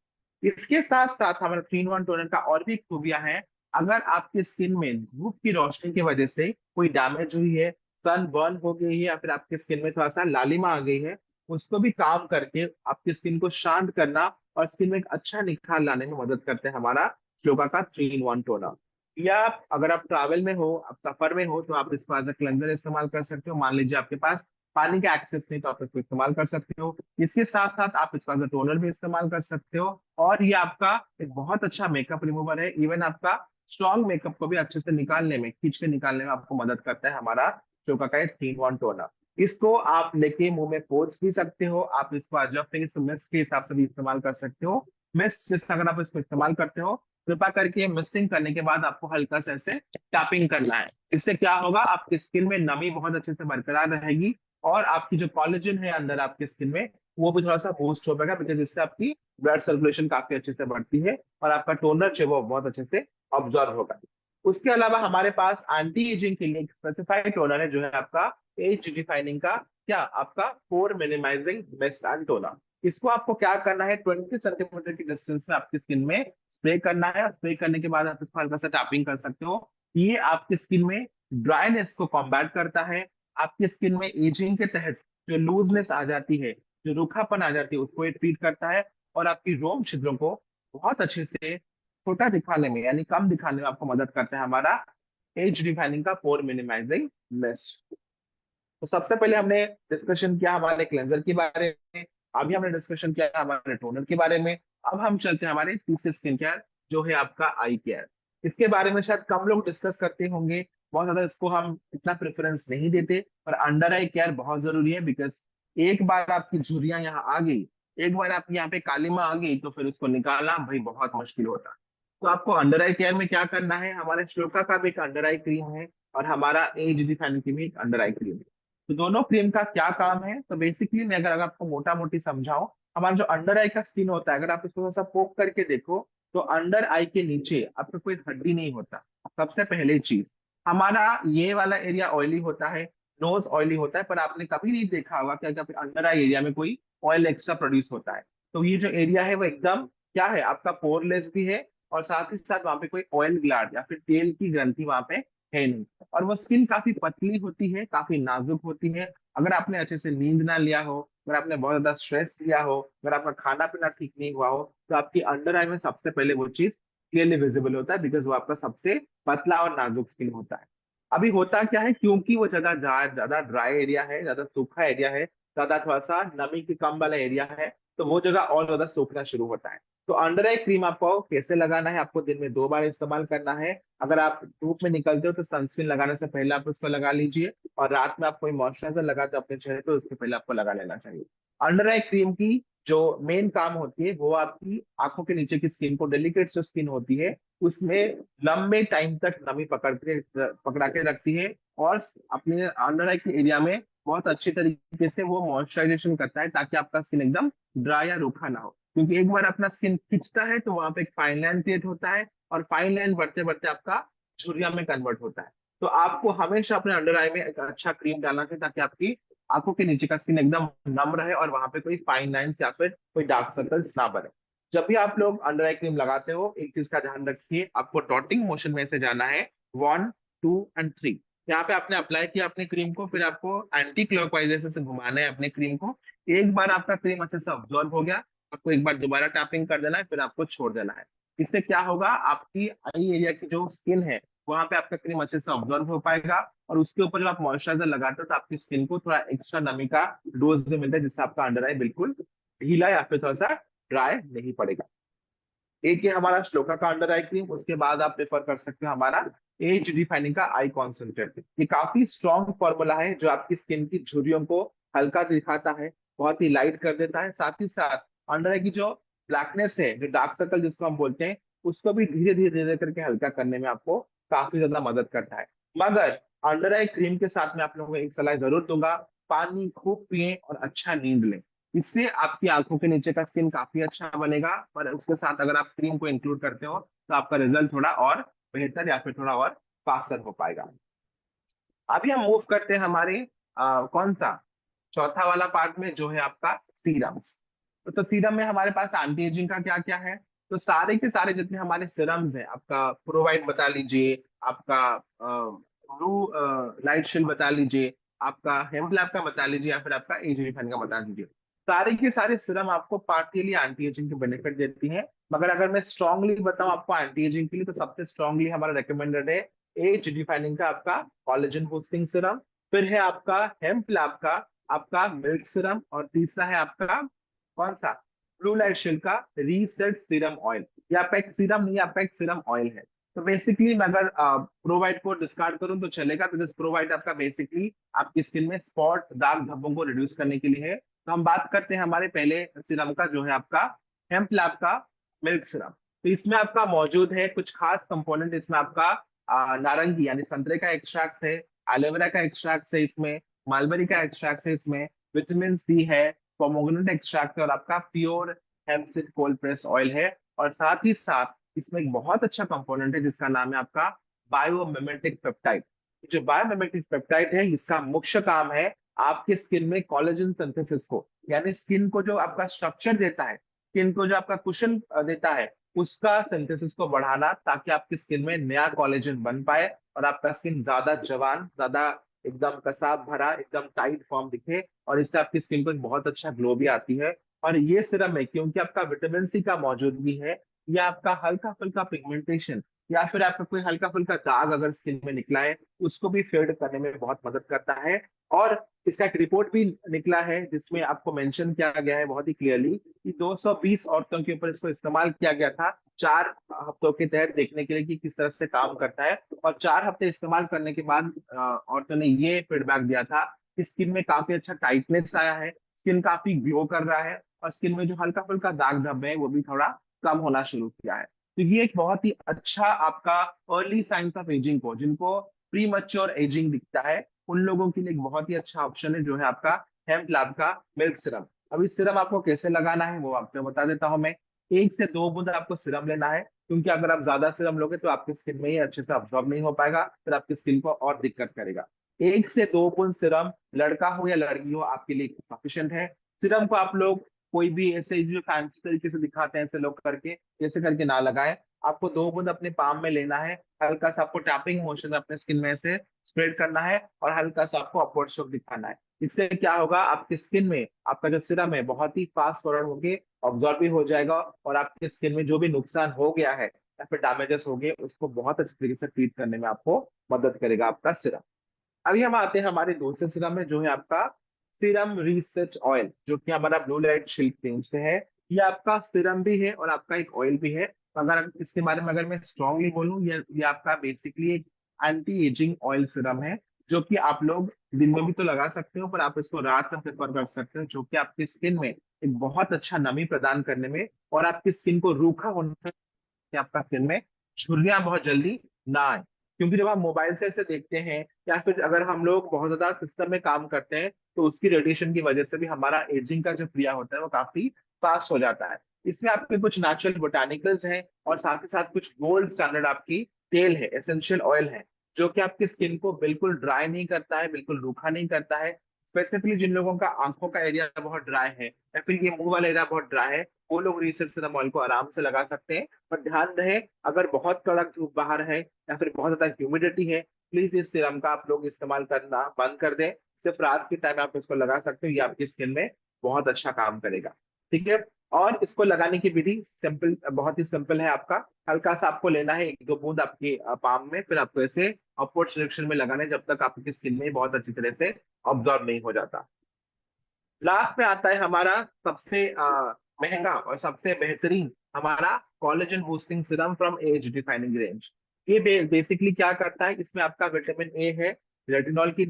इसके साथ साथ हमारे 3-in-1 टोनर का और भी खूबियां हैं। अगर आपकी स्किन में धूप की रोशनी की वजह से कोई डैमेज हुई है, सन बर्न हो गई है, या फिर आपकी स्किन में थोड़ा सा लालिमा आ गई है, उसको भी काम करके आपकी स्किन को शांत करना और स्किन में एक अच्छा निखार लाने में मदद करते हैं हमारा श्लोका का 3-in-1 टोनर। या अगर आप ट्रैवल में हो, आप सफर में हो, तो आप इसको एज अ क्लेंजर इस्तेमाल कर सकते हो। मान लीजिए आपके पास पानी का एक्सेस नहीं, तो आप इसको इस्तेमाल कर सकते हो। इसके साथ साथ आप इसको एज अ टोनर भी इस्तेमाल कर सकते हो। और ये आपका एक बहुत अच्छा मेकअप रिमूवर है। इवन आपका स्ट्रॉन्ग मेकअप को भी अच्छे से निकालने में, खींच के निकालने में आपको मदद करता है हमारा श्लोका का 3-in-1 टोनर। इसको आप लेके मुंह में पोंछ भी सकते हो। आप इसको एज अ फेस मिस्ट के हिसाब से भी इस्तेमाल कर सकते हो। मिस्ट जैसे अगर आप इसको इस्तेमाल करते हो, कृपा करके मिस्टिंग करने के बाद आपको हल्का सा ऐसे टैपिंग करना है। इससे क्या होगा, आपकी स्किन में नमी बहुत अच्छे से बरकरार रहेगी और आपकी जो कॉलेजन है अंदर आपके स्किन में, वो भी थोड़ा सा बूस्ट हो पाएगा, बिकॉज इससे आपकी ब्लड सर्कुलेशन काफी अच्छे से बढ़ती है और आपका टोनर जो है वो बहुत अच्छे से ऑब्जॉर्व होगा। उसके अलावा हमारे पास एंटी एजिंग के लिए एक स्पेसिफाइड टोनर है, जो है आपका एज डिफाइनिंग का क्या आपका पोर मिनिमाइजिंग मिस्ट एंड टोनर। इसको आपको क्या करना है, 20 सेंटीमीटर की डिस्टेंस में आपकी स्किन में स्प्रे करना है। और स्प्रे करने के बाद आप इसको हल्का सा टैपिंग कर सकते हो। ये आपकी स्किन में ड्राइनेस को कॉम्बैट करता है। आपकी स्किन में एजिंग के तहत जो लूजनेस आ जाती है, जो रूखापन आ जाती है, उसको ये ट्रीट करता है। और आपकी रोम छिद्रों को बहुत अच्छे से छोटा दिखाने में, यानी कम दिखाने में आपको मदद करता है हमारा एज डिफाइनिंग का पोर मिनिमाइजिंग मिस्ट। तो सबसे पहले हमने डिस्कशन किया हमारे क्लेंजर के बारे में। अभी हमने डिस्कशन किया हमारे टोनर के बारे में। अब हम चलते हैं हमारे तीसरे स्किन केयर, जो है आपका आई केयर। इसके बारे में शायद कम लोग डिस्कस करते होंगे, बहुत ज्यादा इसको हम इतना प्रेफरेंस नहीं देते। पर अंडर आई केयर बहुत जरूरी है, बिकॉज एक बार आपकी झुर्रियां यहाँ आ गई, एक बार आपकी यहाँ पे कालिमा आ गई, तो फिर उसको निकालना भाई बहुत मुश्किल होता है। तो आपको अंडर आई केयर में क्या करना है, हमारे श्लोका का भी एक अंडर आई क्रीम है और हमारा एज डिफाइनिंग की भी एक अंडर आई क्रीम है। तो दोनों क्रीम का क्या काम है, तो बेसिकली मैं अगर आपको मोटा मोटी समझाऊं, हमारा जो अंडर आई का स्किन होता है, अगर आप इसको थोड़ा सा पोक करके देखो, तो अंडर आई के नीचे आपको कोई हड्डी नहीं होता। सबसे पहले चीज, हमारा ये वाला एरिया ऑयली होता है, नोज ऑयली होता है, पर आपने कभी नहीं देखा होगा कि अगर अंडर आई एरिया में कोई ऑयल एक्स्ट्रा प्रोड्यूस होता है। तो ये जो एरिया है वो एकदम क्या है, आपका पोरलेस भी है और साथ ही साथ वहां पे कोई ऑयल ग्लैंड या फिर तेल की ग्रंथि वहां पे है नहीं। और वो स्किन काफी पतली होती है, काफी नाजुक होती है। अगर आपने अच्छे से नींद ना लिया हो, अगर आपने बहुत ज्यादा स्ट्रेस लिया हो, अगर आपका खाना पीना ठीक नहीं हुआ हो, तो आपकी अंडर आई में सबसे पहले वो चीज क्लियरली विजिबल होता है, बिकॉज वो आपका सबसे पतला और नाजुक स्किन होता है। अभी होता क्या है, क्योंकि वो जगह ज्यादा ड्राई एरिया है, ज्यादा सूखा एरिया है, ज्यादा थोड़ा सा नमी की कम वाला एरिया है, तो वो जगह और ज्यादा सूखना शुरू होता है। तो अंडर आई क्रीम आपको कैसे लगाना है, आपको दिन में 2 बार इस्तेमाल करना है। अगर आप धूप में निकलते हो तो सनस्क्रीन लगाने से पहले आप उसको लगा लीजिए, और रात में आप कोई मॉइस्चराइजर लगाते हो अपने चेहरे पे, उसके पहले आपको लगा लेना चाहिए। अंडर आई क्रीम की जो मेन काम होती है, वो आपकी आंखों के नीचे की स्किन को, डेलिकेट जो स्किन होती है, उसमें लंबे टाइम तक नमी पकड़ा के रखती है। और अपने अंडर आई के एरिया में बहुत अच्छी तरीके से वो मॉइस्चराइजेशन करता है, ताकि आपका स्किन एकदम ड्राई या रूखा ना हो। क्योंकि एक बार अपना स्किन खिंचता है तो वहां पे एक फाइन लाइन क्रिएट होता है, और फाइन लाइन बढ़ते बढ़ते आपका झुर्रिया में कन्वर्ट होता है। तो आपको हमेशा अपने अंडर आई में एक अच्छा क्रीम डालना चाहिए, ताकि आपकी आंखों के नीचे का स्किन एकदम नम रहे और वहां पे कोई फाइन लाइंस या फिर कोई डार्क सर्कल्स ना बने। जब भी आप लोग अंडर आई क्रीम लगाते हो, एक चीज का ध्यान रखिए, आपको डॉटिंग मोशन में से जाना है, 1 2 एंड 3। यहाँ पे आपने अप्लाई किया अपने क्रीम को, फिर आपको एंटी क्लॉकवाइज से घुमाना है अपने क्रीम को। एक बार आपका क्रीम अच्छे से ऑब्जॉर्व हो गया, आपको एक बार दोबारा टैपिंग कर देना है, फिर आपको छोड़ देना है। इससे क्या होगा, आपकी आई एरिया की जो स्किन है, वहां पे आपका क्रीम अच्छे से ऑब्जॉर्व हो पाएगा। और उसके ऊपर जब आप मॉइस्चराइजर लगाते हो, तो आपकी स्किन को थोड़ा एक्स्ट्रा नमी का डोज भी मिलता है, जिससे आपका अंडर आई बिल्कुल ढीला या फिर थोड़ा सा ड्राई नहीं पड़ेगा। एक है हमारा श्लोका का अंडर आई क्रीम। उसके बाद आप प्रेफर कर सकते हो हमारा एज डिफाइनिंग का आई कॉन्सेंट्रेट। ये काफी स्ट्रॉन्ग फॉर्मूला है, जो आपकी स्किन की झुर्रियों को हल्का दिखाता है, बहुत ही लाइट कर देता है। साथ ही साथ अंडर आई की जो ब्लैकनेस है, जो डार्क सर्कल जिसको हम बोलते हैं, उसको भी धीरे धीरे धीरे करके हल्का करने में आपको काफी ज्यादा मदद करता है। मगर अंडर आई क्रीम के साथ में आप लोगों को एक सलाह जरूर दूंगा, पानी खूब पिए और अच्छा नींद लें। इससे आपकी आंखों के नीचे का स्किन काफी अच्छा बनेगा। पर उसके साथ अगर आप क्रीम को इंक्लूड करते हो, तो आपका रिजल्ट थोड़ा और बेहतर या फिर थोड़ा और फास्टर हो पाएगा। अभी हम मूव करते हैं हमारे कौन सा चौथा वाला पार्ट में, जो है आपका सीरम्स। तो सीरम में हमारे पास एंटी एजिंग का क्या क्या है। तो सारे के सारे जितने हमारे सीरम्स हैं, आपका प्रोवाइड बता लीजिए, आपका ब्लू लाइट शील्ड बता लीजिए, आपका हेम्प लैब का बता लीजिए, या फिर आपका एज रिफाइन का बता दीजिए। सारे के सारे सीरम आपको पार्टियली एंटी एजिंग के बेनिफिट देती हैं। मगर अगर मैं स्ट्रांगली बताऊं आपको एंटी एजिंग के लिए, तो सबसे स्ट्रांगली हमारा रिकमेंडेड है एज डिफाइनिंग का आपका कोलेजन बूस्टिंग सीरम। फिर है आपका हेम्प लैब का आपका मिल्क सीरम, और तीसरा है आपका कौन सा, ब्लू लाइट शील्ड का रीसेट सीरम ऑयल। ये आपका एक सीरम नहीं, आपका एक सीरम ऑयल है। तो बेसिकली मैं अगर प्रोवाइड को डिस्कार्ड करूं तो चलेगा, बिकॉज प्रोवाइड आपका बेसिकली आपकी स्किन में स्पॉट दाग धब्बों को रिड्यूस करने के लिए है। तो हम बात करते हैं हमारे पहले सीरम का, जो है आपका हेम्प लैब का मिल्क सीरम। तो इसमें आपका मौजूद है कुछ खास कंपोनेंट। इसमें आपका नारंगी यानी संतरे का एक्सट्रैक्ट है, एलोवेरा का एक्सट्रैक्ट है इसमें, मालबेरी का एक्सट्रैक्ट है इसमें, विटामिन सी है, पोमोग्रेनेट एक्सट्रैक्ट है, और आपका pure hemp seed cold press oil है। और साथ ही साथ इसमें एक बहुत अच्छा कंपोनेंट है जिसका नाम है आपका बायोमिमेटिक पेप्टाइड। जो बायोमिमेटिक पेप्टाइड है, इसका मुख्य काम है आपके स्किन में कोलेजन सिंथेसिस को, यानी स्किन को जो आपका स्ट्रक्चर देता है, स्किन को जो आपका कुशन देता है, उसका सिंथेसिस को बढ़ाना, ताकि आपकी स्किन में नया कोलेजन बन पाए और आपका स्किन ज्यादा जवान, ज्यादा एकदम कसाब भरा, एकदम टाइट फॉर्म दिखे, और इससे आपकी स्किन को एक बहुत अच्छा ग्लो भी आती है। और ये सिरम है क्योंकि आपका विटामिन सी का मौजूदगी है, या आपका हल्का फुल्का पिगमेंटेशन, या फिर आपका कोई हल्का फुल्का दाग अगर स्किन में निकला है, उसको भी फेड करने में बहुत मदद करता है। और इसका एक रिपोर्ट भी निकला है जिसमें आपको मेंशन किया गया है बहुत ही क्लियरली कि 220 औरतों के ऊपर इसको इस्तेमाल किया गया था 4 हफ्तों के तहत, देखने के लिए कि किस तरह से काम करता है। और 4 हफ्ते इस्तेमाल करने के बाद औरतों ने ये फीडबैक दिया था कि स्किन में काफी अच्छा टाइटनेस आया है, स्किन काफी ग्लो कर रहा है, और स्किन में जो हल्का फुल्का दाग धब्बे है वो भी थोड़ा कम होना शुरू किया है। तो ये एक बहुत ही अच्छा आपका अर्ली साइंस ऑफ एजिंग को, जिनको प्री मच्योर एजिंग दिखता है, उन लोगों के लिए एक बहुत ही अच्छा ऑप्शन है, जो है आपका हेम्प लैब का मिल्क सिरम। अब इस सिरम आपको कैसे लगाना है वो आपको बता देता हूं मैं। 1 से 2 बूंद आपको सिरम लेना है, क्योंकि अगर आप ज्यादा सिरम लोगे तो आपकी स्किन में ये अच्छे से अब्जॉर्ब नहीं हो पाएगा, फिर आपकी स्किन को और दिक्कत करेगा। 1 से 2 बूंद सिरम, लड़का हो या लड़की हो, आपके लिए सफिशियंट है। सिरम को आप लोग कोई भी ऐसे जो फैंसी तरीके से दिखाते हैं ऐसे लोग करके, जैसे करके ना लगाए। आपको 2 बूंद अपने पाम में लेना है, हल्का सा आपको टैपिंग मोशन अपने स्किन में से स्प्रेड करना है, और हल्का सा आपको अपवर्ड स्ट्रोक दिखाना है। इससे क्या होगा, आपकी स्किन में आपका जो सिरम है बहुत ही फास्ट फॉरवर्ड होके ऑब्जॉर्ब भी हो जाएगा, और आपके स्किन में जो भी नुकसान हो गया है या फिर डैमेजेस हो गए, उसको बहुत अच्छे तरीके से ट्रीट करने में आपको मदद करेगा आपका सिरम। अभी हम आते हैं हमारे दूसरे सीरम में, जो है आपका सीरम रीसेट ऑयल, जो कि हमारा ब्लू लाइट शील्ड क्रीम से है। ये आपका सीरम भी है और आपका एक ऑयल भी है। तो अगर इसके बारे में अगर मैं स्ट्रांगली बोलूं, ये आपका बेसिकली एक एंटी एजिंग ऑयल सीरम है, जो कि आप लोग दिन में भी तो लगा सकते हो, पर आप इसको रात में प्रेफर कर सकते हो, जो कि आपकी स्किन में एक बहुत अच्छा नमी प्रदान करने में, और आपकी स्किन को रूखा होने कि आपका स्किन में झुर्रियां बहुत जल्दी ना आए। क्योंकि जब हम मोबाइल से ऐसे देखते हैं, या फिर अगर हम लोग बहुत ज्यादा सिस्टम में काम करते हैं, तो उसकी रेडिएशन की वजह से भी हमारा एजिंग का जो क्रिया होता है वो काफी फास्ट हो जाता है। इसमें आपके कुछ नेचुरल बोटानिकल्स हैं, और साथ ही साथ कुछ गोल्ड स्टैंडर्ड आपकी तेल है, एसेंशियल ऑयल है, जो कि आपकी स्किन को बिल्कुल ड्राई नहीं करता है, बिल्कुल रूखा नहीं करता है। स्पेसिफिकली जिन लोगों का आंखों का एरिया बहुत ड्राई है, या फिर ये मुंह वाला एरिया बहुत ड्राई है, वो लोग रिसर्च सीरम ऑयल को आराम से लगा सकते हैं। पर ध्यान रहे, अगर बहुत कड़क धूप बाहर है या फिर बहुत ज्यादा ह्यूमिडिटी है, प्लीज इस सीरम का आप लोग इस्तेमाल करना बंद कर दें। सिर्फ रात के टाइम आप इसको लगा सकते हो, ये आपकी स्किन में बहुत अच्छा काम करेगा। ठीक है। और इसको लगाने की विधि सिंपल, बहुत ही सिंपल है। आपका हल्का सा आपको लेना है 1-2 बूंद आपके पाम में, फिर आपको ऐसे अपवर्ड डायरेक्शन में लगाना है, जब तक आपकी स्किन में बहुत अच्छी तरह से ऑब्जॉर्ब नहीं हो जाता। लास्ट में आता है हमारा सबसे महंगा और सबसे बेहतरीन, हमारा collagen boosting serum from age defining range. ये बेसिकली क्या करता है, इसमें आपका विटामिन ए है रेटिनॉल की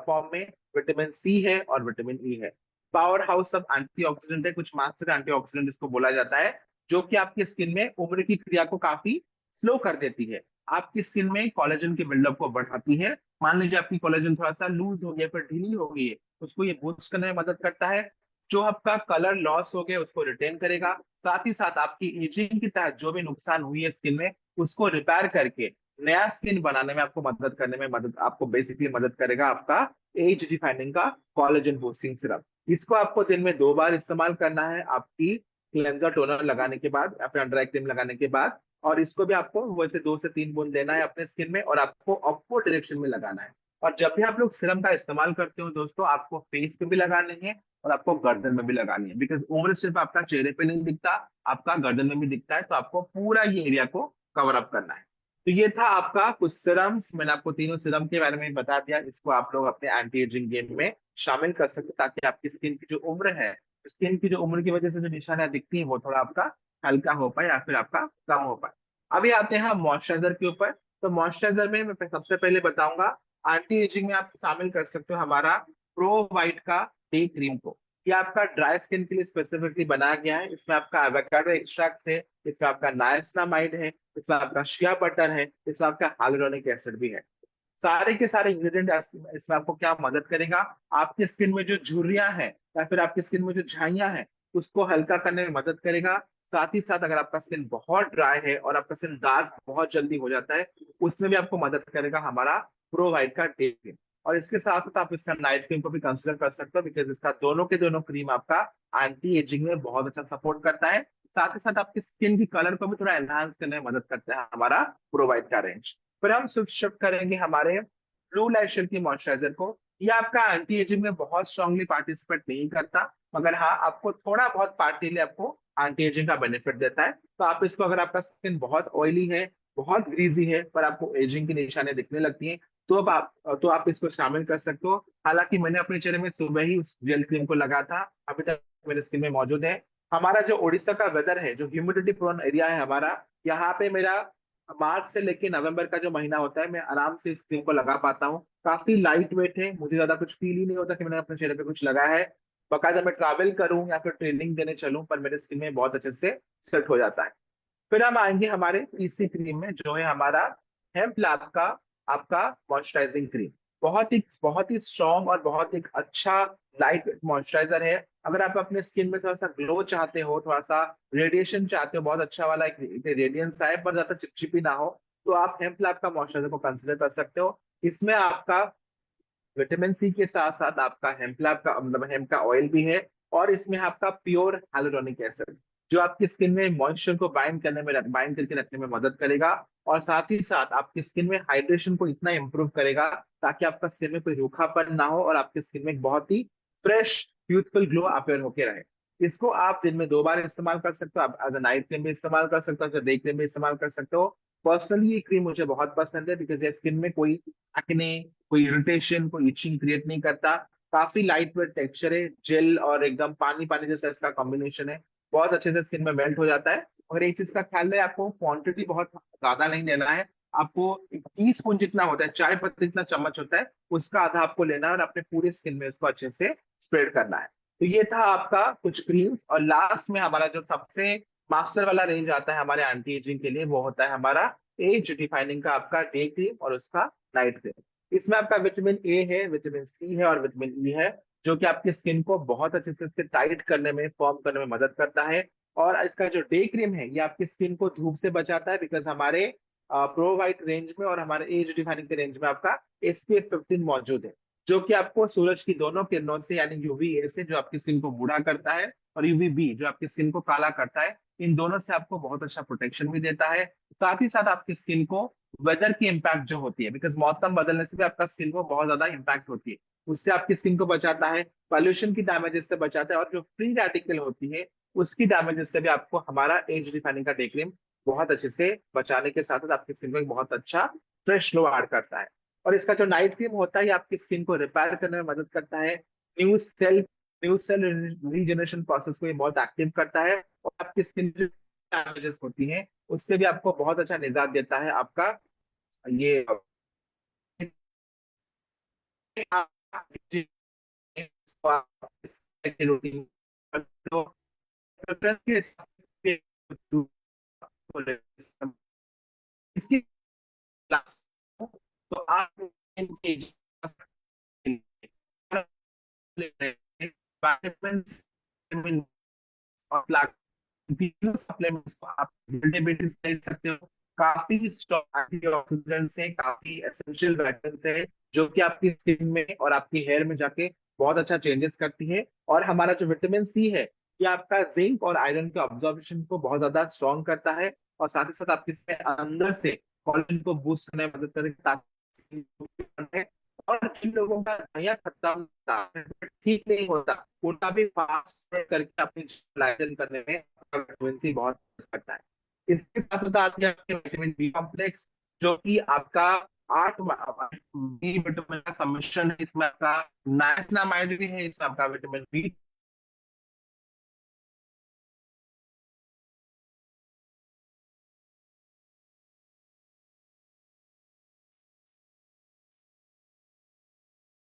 फॉर्म में, विटामिन सी है और विटामिन ई है। पावर हाउस ऑफ एंटीऑक्सीडेंट है, कुछ मास्टर एंटीऑक्सीडेंट इसको बोला जाता है, जो कि आपकी स्किन में उम्र की क्रिया को काफी स्लो कर देती है। आपकी स्किन में कोलेजन के बिल्डअप को बढ़ाती है। मान लीजिए आपकी कोलेजन थोड़ा सा लूज हो गया, फिर ढीली हो गई है, उसको ये बूस्ट करने में मदद करता है। जो आपका कलर लॉस हो गया उसको रिटेन करेगा। साथ ही साथ आपकी एजिंग के तहत जो भी नुकसान हुई है स्किन में, उसको रिपेयर करके नया स्किन बनाने में आपको मदद करने में मदद, आपको बेसिकली मदद करेगा आपका एज डिफाइनिंग का कोलेजन बूस्टिंग सिरप। इसको आपको दिन में 2 बार इस्तेमाल करना है, आपकी क्लेंजर टोनर लगाने के बाद या फिर अंडर आई क्रीम लगाने के बाद। और इसको भी आपको वैसे 2 से 3 बूंद देना है अपने स्किन में, और आपको अपवर्ड डायरेक्शन में लगाना है। और जब भी आप लोग सीरम का इस्तेमाल करते हो दोस्तों, आपको फेस पे भी लगानी है और आपको गर्दन में भी लगानी है, बिकॉज उम्र सिर्फ आपका चेहरे पे नहीं दिखता, आपका गर्दन में भी दिखता है, तो आपको पूरा ये एरिया को कवर अप करना है। तो ये था आपका कुछ सिरम्स, मैंने आपको तीनों सिरम के बारे में बता दिया। इसको आप लोग अपने एंटी एजिंग गेम में शामिल कर सकते हो, ताकि आपकी स्किन की जो उम्र है, स्किन की जो उम्र की वजह से जो निशानियां दिखती हैं, वो थोड़ा आपका हल्का हो पाए या फिर आपका कम हो पाए। अभी आते हैं हम मॉइस्चराइजर के ऊपर। तो मॉइस्चराइजर में मैं सबसे पहले बताऊंगा, एंटी एजिंग में आप शामिल कर सकते हो हमारा प्रो वाइट का डे क्रीम को। ये आपका ड्राई स्किन के लिए स्पेसिफिकली बनाया गया है। इसमें आपका एवोकाडो एक्सट्रैक्ट है, इसमें आपका नाइसिनामाइड है, इसमें आपका शिया बटर है, इसमें आपका हाइलुरोनिक एसिड भी है। सारे के सारे इंग्रेडिएंट इसमें आपको क्या मदद करेगा, आपकी स्किन में जो झुर्रियां हैं या फिर आपकी स्किन में जो झाइयां हैं, उसको हल्का करने में मदद करेगा। साथ ही साथ अगर आपका स्किन बहुत ड्राई है और आपका स्किन डार्क बहुत जल्दी हो जाता है, उसमें भी आपको मदद करेगा हमारा प्रो वाइट का डे क्रीम। और इसके साथ साथ आप इसका नाइट क्रीम को भी कंसिडर कर सकते हो, बिकॉज इसका दोनों के दोनों क्रीम आपका एंटी एजिंग में बहुत अच्छा सपोर्ट करता है। साथ ही साथ आपकी स्किन की कलर को भी थोड़ा एनहांस करने में मदद करता है हमारा प्रो वाइट का रेंज। फिर हम स्विफ्ट शिफ्ट करेंगे हमारे ब्लू लाइट शील्ड की मॉइस्चराइजर को। ये आपका एंटी एजिंग में बहुत स्ट्रांगली पार्टिसिपेट नहीं करता, मगर हाँ आपको थोड़ा बहुत पार्टिली आपको एंटी एजिंग का बेनिफिट देता है। तो आप इसको, अगर आपका स्किन बहुत ऑयली है, बहुत ग्रीजी है, पर आपको एजिंग की निशानियां दिखने लगती हैं, तो आप इसको शामिल कर सकते हो। हालांकि मैंने अपने चेहरे में सुबह ही उस जेल क्रीम को लगा था, अभी तक मेरे स्किन में मौजूद है। हमारा जो उड़ीसा का वेदर है, जो ह्यूमिडिटी प्रोन एरिया है हमारा, यहाँ पे मेरा मार्च से लेके नवंबर का जो महीना होता है, मैं आराम से इस क्रीम को लगा पाता हूँ। काफी लाइट वेट है, मुझे ज्यादा कुछ फील ही नहीं होता कि मैंने अपने चेहरे पे कुछ लगाया है। बाकायदा मैं ट्रैवल करूं या फिर ट्रेनिंग देने चलूं, पर मेरे स्किन में बहुत अच्छे से सेट हो जाता है। फिर हम आएंगे हमारे तीसरी क्रीम में, जो है हमारा हेम्प लैब का आपका मॉइस्चराइजिंग क्रीम। बहुत ही स्ट्रॉन्ग और बहुत ही अच्छा लाइट मॉइस्चराइजर है। अगर आप अपने स्किन में थोड़ा सा ग्लो चाहते हो, थोड़ा सा रेडिएशन चाहते हो, बहुत अच्छा वाला एक रेडियंस आए पर ज्यादा चिपचिपी ना हो, तो आप हेम्प लैब का मॉइस्चराइजर को कंसिडर कर सकते हो। इसमें आपका विटामिन सी के साथ साथ आपका हेम्पलैब का मतलब हेम्प का ऑयल भी है, और इसमें आपका प्योर हाइलुरोनिक एसिड, जो आपकी स्किन में मॉइस्चर को बाइंड करके रखने में मदद करेगा। और साथ ही साथ आपकी स्किन में हाइड्रेशन को इतना इंप्रूव करेगा, ताकि आपका स्किन में कोई रूखापन ना हो और आपकी स्किन में एक बहुत ही फ्रेश यूथफुल ग्लो अपेयर होके रहे। इसको आप दिन में 2 बार इस्तेमाल कर सकते हो, आप एज अ नाइट क्रीम भी इस्तेमाल कर सकते हो, एज अ डे क्रीम भी इस्तेमाल कर सकते हो। पर्सनली ये क्रीम मुझे बहुत पसंद है, बिकॉज ये स्किन में कोई एक्ने, कोई इरिटेशन, कोई इचिंग क्रिएट नहीं करता। काफी लाइट वेट टेक्सचर है, जेल और एकदम पानी पानी जैसा इसका कॉम्बिनेशन है, बहुत अच्छे से स्किन में मेल्ट हो जाता है। और एक चीज का ख्याल है, आपको क्वांटिटी बहुत ज्यादा नहीं लेना है। आपको एक टी स्पून जितना होता है, चाय पत्ती जितना चम्मच होता है, उसका आधा आपको लेना है और अपने पूरे स्किन में उसको अच्छे से स्प्रेड करना है। तो ये था आपका कुछ क्रीम्स। और लास्ट में हमारा जो सबसे मास्टर वाला रेंज आता है हमारे एंटी एजिंग के लिए, वो होता है हमारा एज डिफाइनिंग का आपका डे क्रीम और उसका नाइट क्रीम। इसमें आपका विटामिन ए है, विटामिन सी है और विटामिन ई है, जो कि आपकी स्किन को बहुत अच्छे से इसके टाइट करने में, फॉर्म करने में मदद करता है। और इसका जो डे क्रीम है, ये आपकी स्किन को धूप से बचाता है, बिकॉज हमारे प्रो वाइट रेंज में और हमारे एज डिफाइनिंग के रेंज में आपका SPF 15 मौजूद है, जो कि आपको सूरज की दोनों किरणों से, यानी UVA से, जो आपकी स्किन को बूढ़ा करता है, और UVB जो आपकी स्किन को काला करता है, इन दोनों से आपको बहुत अच्छा प्रोटेक्शन भी देता है। साथ ही साथ आपकी स्किन को वेदर की इम्पैक्ट जो होती है, बिकॉज मौसम बदलने से भी आपका स्किन को बहुत ज्यादा इम्पैक्ट होती है, उससे आपकी स्किन को बचाता है। पॉल्यूशन की डैमेजेस से बचाता है, और जो फ्री रेडिकल होती है उसकी डैमेजेस से भी आपको हमारा एज डिफाइनिंग का डे क्रीम बहुत अच्छे से बचाने के साथ साथ आपकी स्किन को एक बहुत अच्छा फ्रेश ग्लो ऐड करता है। और इसका जो नाइट क्रीम होता है, ये आपकी स्किन को रिपेयर करने में मदद करता है। New cell new cell regeneration process को ये बहुत एक्टिव करता है, और आपकी स्किन जो डैमेजेस होती हैं, उससे भी आपको बहुत अच्छा निजात देता है आपका ये रूटीन। इसकी क्लास, तो आप इनके विटामिन्स और तीनों सप्लीमेंट्स को आप डे बेसिस पे ले सकते हो। काफी स्ट्रॉन्ग एंटीऑक्सीडेंट्स है, काफी एसेंशियल विटामिन्स है, जो कि आपकी स्किन में और आपकी हेयर में जाके बहुत अच्छा चेंजेस करती है। और हमारा जो विटामिन सी है, ये आपका जिंक और आयरन के ऑब्जॉर्प्शन को बहुत ज्यादा स्ट्रॉन्ग करता है, और साथ ही साथ आपके इसमें अंदर से कोलेजन को बूस्ट करने में मदद करेगा, ताकि और जिन लोगों का दवाइयाँ खत्म था, ठीक नहीं होता, उनका भी फास्ट करके अपनी लाइजन करने में विटामिन सी बहुत मदद करता है। इसके साथ साथ आपके विटामिन बी कॉम्प्लेक्स, जो कि आपका आठ बी विटामिन का सम्मिश्रण है। इसमें आपका नाइसिनामाइड भी है, इसमें आपका vitamin B.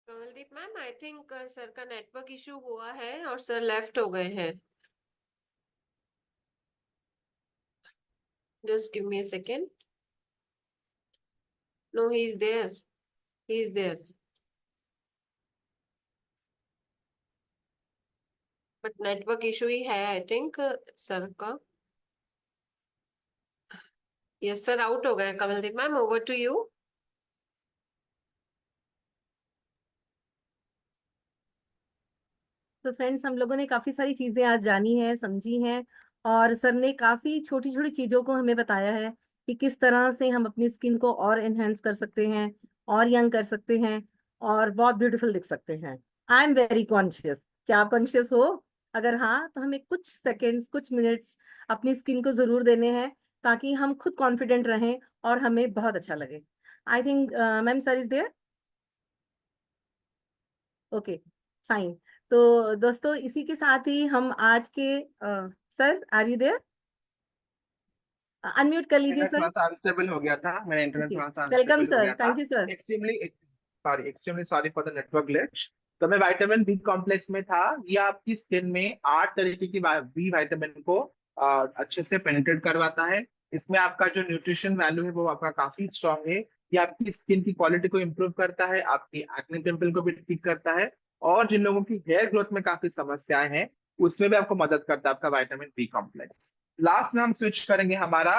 Kamaldeep ma'am, I think sir का नेटवर्क इशू हुआ है और सर लेफ्ट हो गए हैं। Just give me a second. No, he is there, he is there, but network issue ही है आई थिंक सर का। यस सर, आउट हो गए। Kamaldeep ma'am, over to you. तो फ्रेंड्स, हम लोगों ने काफी सारी चीजें आज जानी है, समझी हैं, और सर ने काफी छोटी छोटी चीजों को हमें बताया है कि किस तरह से हम अपनी स्किन को और एनहेंस कर सकते हैं, और यंग कर सकते हैं, और बहुत ब्यूटीफुल दिख सकते हैं। I am very conscious. क्या आप कॉन्शियस हो? अगर हाँ, तो हमें कुछ सेकेंड्स, कुछ मिनट्स अपनी स्किन को जरूर देने हैं, ताकि हम खुद कॉन्फिडेंट रहें और हमें बहुत अच्छा लगे। I think ma'am sir is there. Okay, fine. तो दोस्तों, इसी के साथ ही हम आज के sir, are you there? Unmute कर लीजिए इंटरनेट सर। थोड़ा सा अनस्टेबल हो गया था, मेरा इंटरनेट ओके, थोड़ा सा वेलकम अनस्टेबल हो सर, गया था। Thank you sir. Extremely sorry for the network glitch. तो मैं विटामिन बी कॉम्प्लेक्स में था। ये आपकी स्किन में 8 तरीके की बी विटामिन को अच्छे से पेनिट्रेट करवाता है। इसमें आपका जो न्यूट्रिशन वैल्यू है वो आपका काफी स्ट्रांग है। ये आपकी स्किन की क्वालिटी को इम्प्रूव करता है, आपकी एक्ने पिंपल को भी ठीक करता है, और जिन लोगों की हेयर ग्रोथ में काफी समस्याएं हैं उसमें भी आपको मदद करता है आपका विटामिन बी कॉम्प्लेक्स। लास्ट में हम स्विच करेंगे हमारा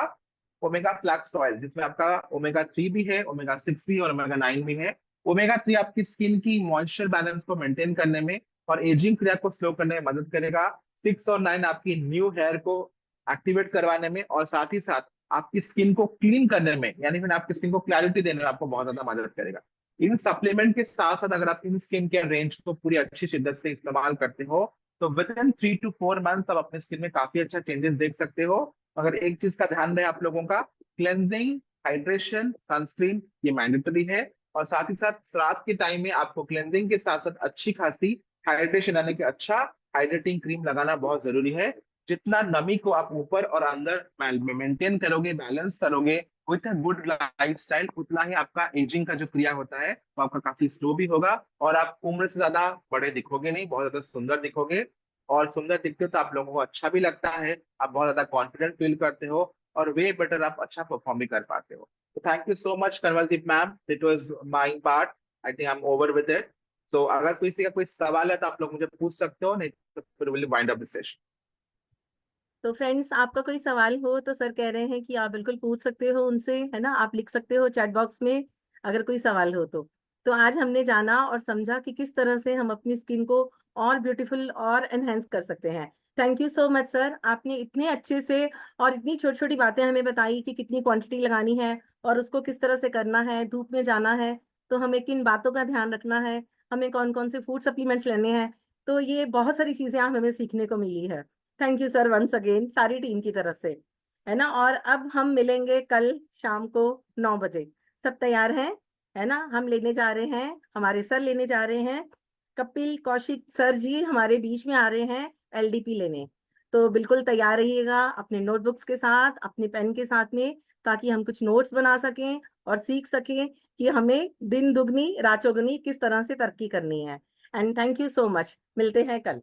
ओमेगा फ्लैक्स ऑयल, जिसमें आपका ओमेगा 3 भी है, ओमेगा 6 भी और ओमेगा 9 भी है। ओमेगा 3 आपकी स्किन की मॉइस्चर बैलेंस को मेंटेन करने में और एजिंग क्रिया को स्लो करने में मदद करेगा। 6 और 9 आपकी न्यू हेयर को एक्टिवेट करवाने में और साथ ही साथ आपकी स्किन को क्लीन करने में, यानी फिर आपकी स्किन को क्लैरिटी देने में आपको बहुत ज्यादा मदद करेगा। इन सप्लीमेंट के साथ साथ अगर आप इन स्किन केयर रेंज को पूरी अच्छी शिद्दत से इस्तेमाल करते हो, तो विद इन 3 to 4 मंथ आप अपने स्किन में काफी अच्छा चेंजेस देख सकते हो। मगर एक चीज का ध्यान रहे आप लोगों का, क्लेंजिंग, हाइड्रेशन, सनस्क्रीन, ये मैंडेटरी है। और साथ ही साथ रात के टाइम में आपको क्लेंजिंग के साथ साथ अच्छी खासी हाइड्रेशन यानी कि अच्छा हाइड्रेटिंग क्रीम लगाना बहुत जरूरी है। जितना नमी को आप ऊपर और अंदर मेंटेन करोगे, बैलेंस करोगे विथ अ गुड लाइफस्टाइल, उतना ही आपका एजिंग का जो क्रिया होता है वो आपका काफी स्लो भी होगा, और आप उम्र से ज्यादा बड़े दिखोगे नहीं, बहुत ज्यादा सुंदर दिखोगे। और सुंदर दिखते हो तो आप लोगों को अच्छा भी लगता है, आप बहुत ज्यादा कॉन्फिडेंट फील करते हो, और वे बेटर आप अच्छा परफॉर्म भी कर पाते हो। तो thank you so much Kanwaldeep ma'am, it was my part. I think I am over with it. So अगर किसी का कोई सवाल है तो आप लोग मुझे पूछ सकते हो, नहीं तो फिर will wind up the session. तो फ्रेंड्स, आपका कोई सवाल हो तो सर कह रहे हैं कि आप बिल्कुल पूछ सकते हो उनसे, है ना? आप लिख सकते हो चैट बॉक्स में, अगर कोई सवाल हो तो आज हमने जाना और समझा कि किस तरह से हम अपनी स्किन को और ब्यूटीफुल और एनहेंस कर सकते हैं। Thank you so much sir, आपने इतने अच्छे से और इतनी छोटी छोटी बातें हमें बताई कि कितनी क्वांटिटी लगानी है और उसको किस तरह से करना है, धूप में जाना है तो हमें किन बातों का ध्यान रखना है, हमें कौन कौन से फूड सप्लीमेंट्स लेने हैं। तो ये बहुत सारी चीजें हमें सीखने को मिली है। Thank you sir once again, सारी टीम की तरफ से, है ना? और अब हम मिलेंगे कल शाम को 9 बजे। सब तैयार हैं? है ना? हम लेने जा रहे हैं, हमारे सर लेने जा रहे हैं, कपिल कौशिक सर जी हमारे बीच में आ रहे हैं एलडीपी लेने। तो बिल्कुल तैयार रहिएगा अपने नोटबुक्स के साथ, अपने पेन के साथ में, ताकि हम कुछ नोट्स बना सकें और सीख सकें कि हमें दिन दुगनी रात चौगुनी किस तरह से तरक्की करनी है। And thank you so much, मिलते हैं कल।